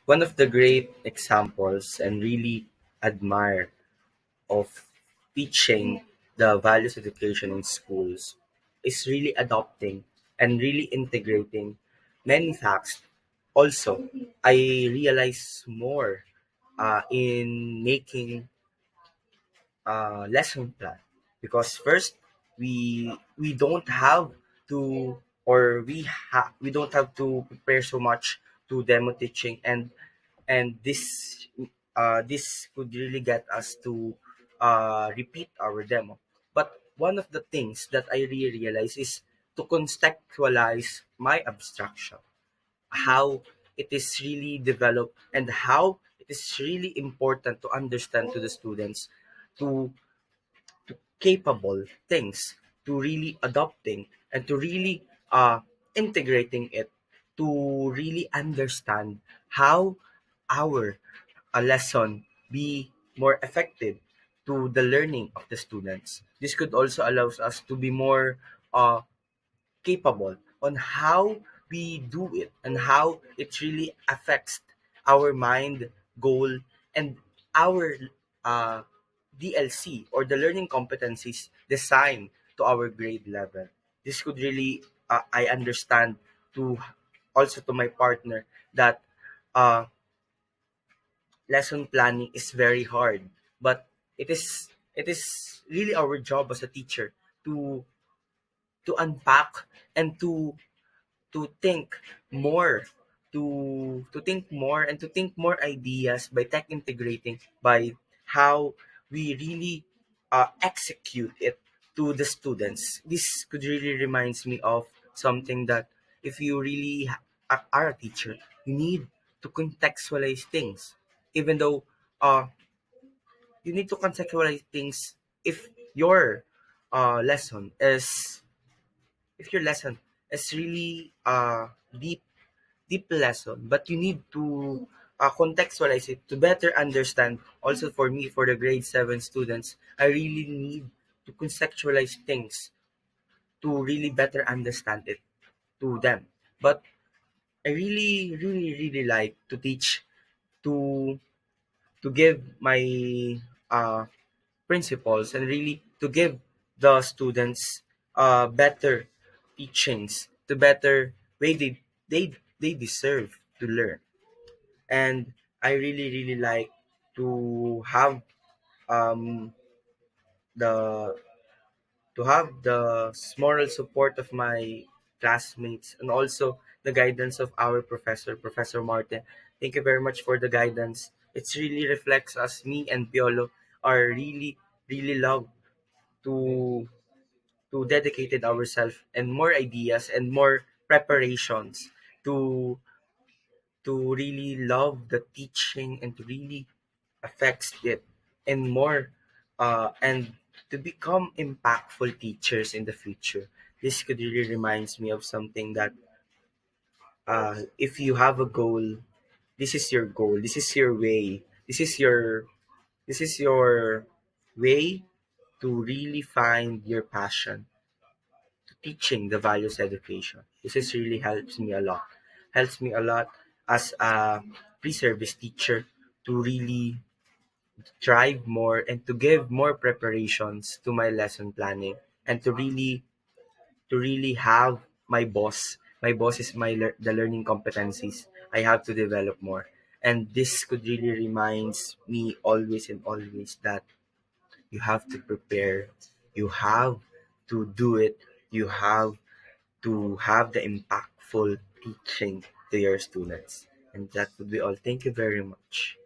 One of the great examples and really admire of teaching the values education in schools is really adopting and really integrating many facts. Also, I realize more in making lesson plan, because first we don't have to, or we don't have to prepare so much to demo teaching, and this could really get us to repeat our demo. But one of the things that I really realize is to contextualize my abstraction, how it is really developed, and how it is really important to understand to the students, to capable things, to really adopting and to really integrating it, to really understand how our lesson be more effective to the learning of the students. This could also allows us to be more uh, capable on how we do it and how it really affects our mind, goal, and our uh, DLC, or the learning competencies designed to our grade level. This could really, I understand to also to my partner that uh, lesson planning is very hard, but it is really our job as a teacher to unpack and to think more, to think more and to think more ideas by tech integrating, by how we really execute it to the students. This could really reminds me of something that if you really are a teacher, you need to contextualize things, even though you need to contextualize things if your lesson is, if your lesson is really deep lesson, but you need to contextualize it to better understand. Also, for me, for the grade 7 students, I really need to contextualize things to really better understand it to them. But I really like to teach, to give my uh, principles, and really to give the students better teachings, to better way they deserve to learn. And I really like to have um, the the moral support of my classmates, and also the guidance of our Professor Martin. Thank you very much for the guidance. It's really reflects us, me and Piolo are really love to dedicated ourselves and more ideas and more preparations to really love the teaching and to really affects it, and more and to become impactful teachers in the future. This could really reminds me of something that if you have a goal, this is your goal, this is your way, this is your way to really find your passion, teaching the values education. This is really helps me a lot. Helps me a lot as a pre-service teacher to really thrive more and to give more preparations to my lesson planning, and to really have my boss. My boss is the learning competencies. I have to develop more. And this could really reminds me always and always that you have to prepare, you have to do it, you have to have the impactful teaching to your students. And that would be all. Thank you very much.